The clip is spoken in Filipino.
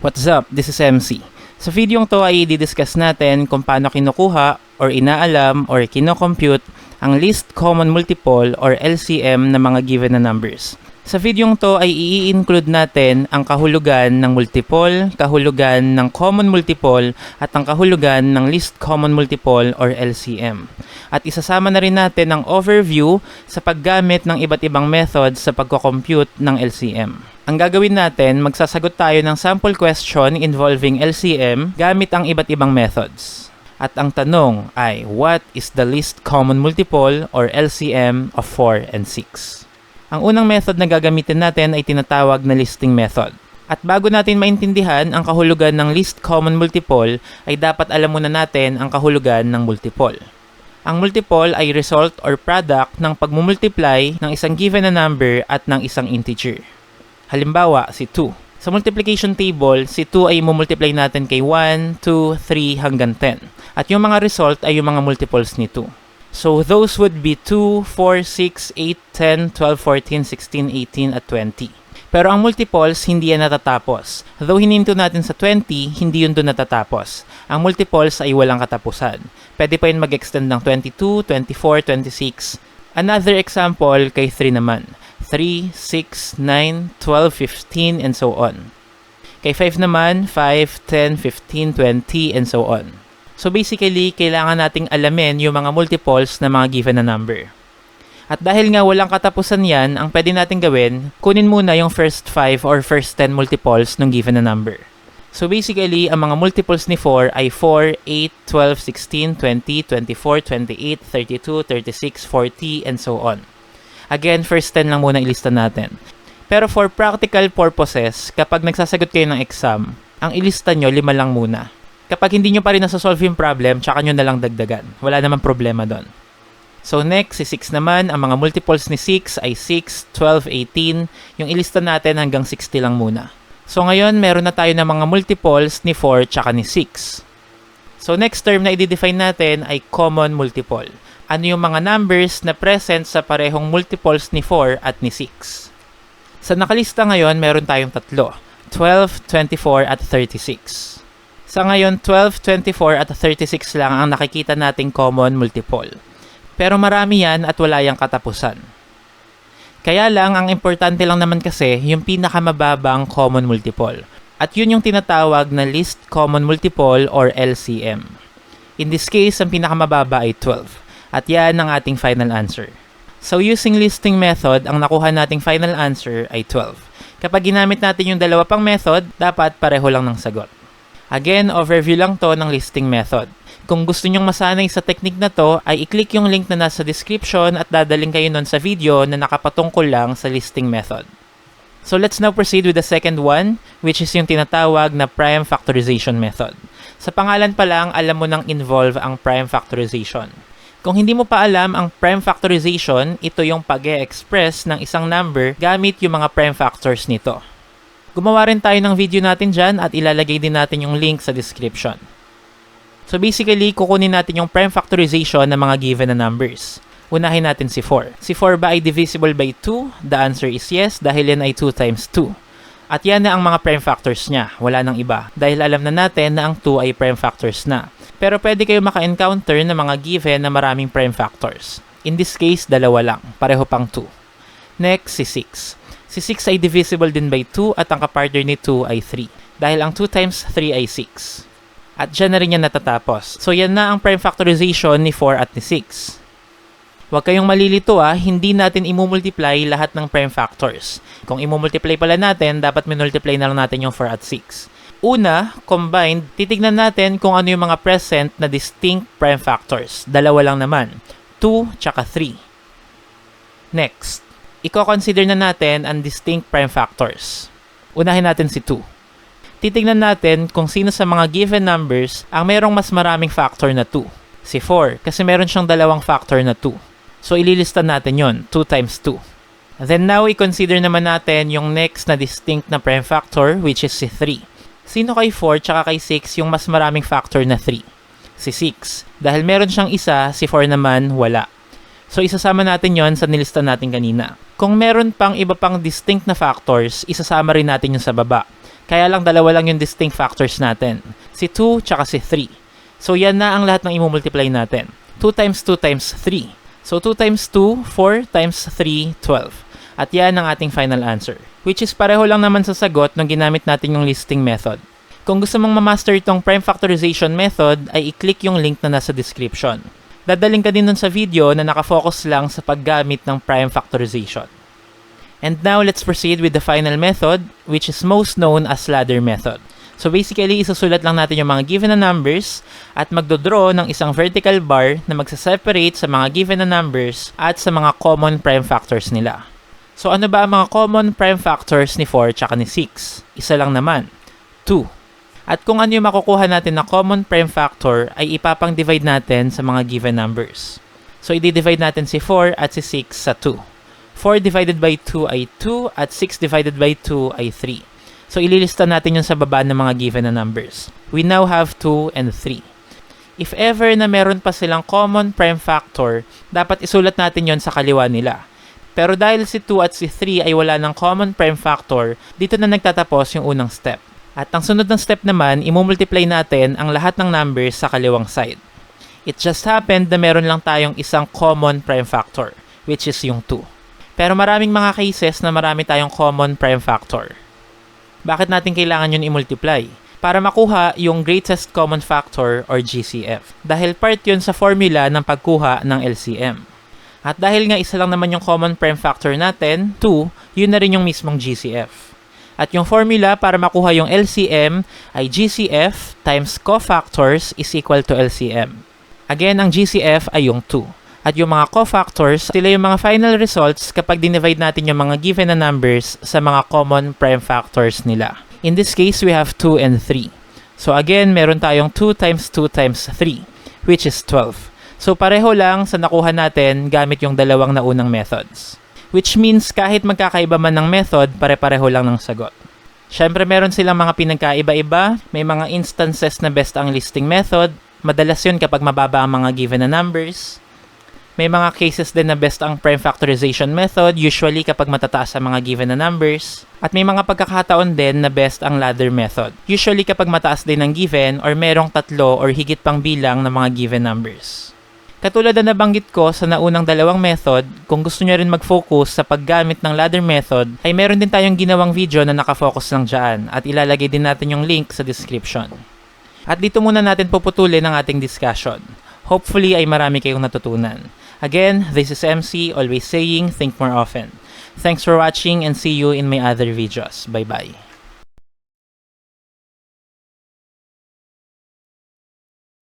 What's up? This is MC. Sa videong to ay i-discuss natin kung paano kinukuha or inaalam or kinocompute ang least common multiple or LCM ng mga given na numbers. Sa videong to ay i-include natin ang kahulugan ng multiple, kahulugan ng common multiple, at ang kahulugan ng least common multiple or LCM. At isasama na rin natin ang overview sa paggamit ng iba't ibang methods sa pagko-compute ng LCM. Ang gagawin natin, magsasagot tayo ng sample question involving LCM gamit ang iba't ibang methods. At ang tanong ay, what is the least common multiple or LCM of 4 and 6? Ang unang method na gagamitin natin ay tinatawag na listing method. At bago natin maintindihan ang kahulugan ng least common multiple, ay dapat alam muna natin ang kahulugan ng multiple. Ang multiple ay result or product ng pagmumultiply ng isang given na number at ng isang integer. Halimbawa, si 2. Sa multiplication table, si 2 ay mumultiply natin kay 1, 2, 3 hanggang 10. At yung mga result ay yung mga multiples ni 2. So, those would be 2, 4, 6, 8, 10, 12, 14, 16, 18, at 20. Pero ang multiples, hindi yan natatapos. Though hininto natin sa 20, hindi yun doon natatapos. Ang multiples ay walang katapusan. Pwede pa yun mag-extend ng 22, 24, 26. Another example kay 3 naman. 3, 6, 9, 12, 15, and so on. Kay 5 naman, 5, 10, 15, 20, and so on. So basically, kailangan nating alamin yung mga multiples na mga given na number. At dahil nga walang katapusan yan, ang pwede natin gawin, kunin muna yung first 5 or first 10 multiples ng given na number. So basically, ang mga multiples ni 4 ay 4, 8, 12, 16, 20, 24, 28, 32, 36, 40, and so on. Again, first 10 lang muna ilista natin. Pero for practical purposes, kapag nagsasagot kayo ng exam, ang ilista nyo 5 lang muna. Kapag hindi nyo pa rin nasasolve yung problem, tsaka nyo na lang dagdagan. Wala namang problema doon. So next, si 6 naman, ang mga multiples ni 6 ay 6, 12, 18. Yung ilista natin hanggang 60 lang muna. So ngayon, meron na tayo ng mga multiples ni 4 tsaka ni 6. So next term na i-define natin ay common multiple. Ano yung mga numbers na present sa parehong multiples ni 4 at ni 6. Sa nakalista ngayon, meron tayong tatlo. 12, 24, at 36. Sa ngayon, 12, 24, at 36 lang ang nakikita nating common multiple. Pero marami yan at wala yang katapusan. Kaya lang, ang importante lang naman kasi yung pinakamababang common multiple. At yun yung tinatawag na least common multiple or LCM. In this case, ang pinakamababa ay 12. At yan ang ating final answer. So using listing method, ang nakuha nating final answer ay 12. Kapag ginamit natin yung dalawa pang method, dapat pareho lang ng sagot. Again, overview lang to ng listing method. Kung gusto nyong masanay sa technique na to, ay i-click yung link na nasa description at dadaling kayo nun sa video na nakapatungkol lang sa listing method. So let's now proceed with the second one, which is yung tinatawag na prime factorization method. Sa pangalan pa lang, alam mo nang involve ang prime factorization. Kung hindi mo pa alam ang prime factorization, ito yung pag-e-express ng isang number gamit yung mga prime factors nito. Gumawa rin tayo ng video natin dyan at ilalagay din natin yung link sa description. So basically, kukunin natin yung prime factorization ng mga given na numbers. Unahin natin si 4. Si 4 ba ay divisible by 2? The answer is yes, dahil yan ay 2 times 2. At yan na ang mga prime factors niya, wala nang iba. Dahil alam na natin na ang 2 ay prime factors na. Pero pwede kayo maka-encounter ng mga given na maraming prime factors. In this case, dalawa lang, pareho pang 2. Next, si 6. Si 6 ay divisible din by 2 at ang kapartner ni 2 ay 3. Dahil ang 2 times 3 ay 6. At dyan na rin yan natatapos. So yan na ang prime factorization ni 4 at ni 6. Huwag kayong malilito hindi natin imumultiply lahat ng prime factors. Kung imumultiply pala natin, dapat minultiply na lang natin yung 4 at 6. Una, combined, titignan natin kung ano yung mga present na distinct prime factors. Dalawa lang naman, 2 tsaka 3. Next, i-consider na natin ang distinct prime factors. Unahin natin si 2. Titignan natin kung sino sa mga given numbers ang merong mas maraming factor na 2. Si 4, kasi meron siyang dalawang factor na 2. So, ililista natin yon 2 times 2. Then now, i-consider naman natin yung next na distinct na prime factor, which is si 3. Sino kay 4 tsaka kay 6 yung mas maraming factor na 3? Si 6. Dahil meron siyang isa, si 4 naman wala. So, isasama natin yon sa nilista natin kanina. Kung meron pang iba pang distinct na factors, isasama rin natin yung sa baba. Kaya lang dalawa lang yung distinct factors natin. Si 2 tsaka si 3. So yan na ang lahat ng imumultiply natin. 2 times 2 times 3. So 2 times 2, 4 times 3, 12. At yan ang ating final answer. Which is pareho lang naman sa sagot nung ginamit natin yung listing method. Kung gusto mong ma-master itong prime factorization method, ay i-click yung link na nasa description. Dadaling ka din nun sa video na nakafocus lang sa paggamit ng prime factorization. And now, let's proceed with the final method, which is most known as ladder method. So basically, isusulat lang natin yung mga given na numbers at magdodraw ng isang vertical bar na magsaseparate sa mga given na numbers at sa mga common prime factors nila. So ano ba ang mga common prime factors ni 4 tsaka ni 6? Isa lang naman, 2. At kung ano yung makukuha natin na common prime factor ay ipapang-divide natin sa mga given numbers. So i-divide natin si 4 at si 6 sa 2. 4 divided by 2 ay 2 at 6 divided by 2 ay 3. So ililista natin yung sa baba ng mga given na numbers. We now have 2 and 3. If ever na meron pa silang common prime factor, dapat isulat natin yon sa kaliwa nila. Pero dahil si 2 at si 3 ay wala ng common prime factor, dito na nagtatapos yung unang step. At ang sunod ng step naman, imumultiply natin ang lahat ng numbers sa kaliwang side. It just happened na meron lang tayong isang common prime factor, which is yung 2. Pero maraming mga cases na marami tayong common prime factor. Bakit natin kailangan yun i-multiply? Para makuha yung greatest common factor or GCF. Dahil part yun sa formula ng pagkuha ng LCM. At dahil nga isa lang naman yung common prime factor natin, 2, yun na rin yung mismong GCF. At yung formula para makuha yung LCM ay GCF times cofactors is equal to LCM. Again, ang GCF ay yung 2. At yung mga cofactors, sila yung mga final results kapag dinivide natin yung mga given na numbers sa mga common prime factors nila. In this case, we have 2 and 3. So again, meron tayong 2 times 2 times 3, which is 12. So pareho lang sa nakuha natin gamit yung dalawang naunang methods. Which means kahit magkakaiba man ng method, pare-pareho lang ng sagot. Siyempre meron silang mga pinagkaiba-iba, may mga instances na best ang listing method, madalas yun kapag mababa ang mga given na numbers. May mga cases din na best ang prime factorization method, usually kapag matataas ang mga given na numbers. At may mga pagkakataon din na best ang ladder method, usually kapag mataas din ang given or merong tatlo or higit pang bilang ng mga given numbers. Katulad na nabanggit ko sa naunang dalawang method, kung gusto nyo rin mag-focus sa paggamit ng ladder method, ay meron din tayong ginawang video na nakafocus lang dyan at ilalagay din natin yung link sa description. At dito muna natin puputulin ang ating discussion. Hopefully ay marami kayong natutunan. Again, this is MC, always saying, think more often. Thanks for watching and see you in my other videos. Bye-bye.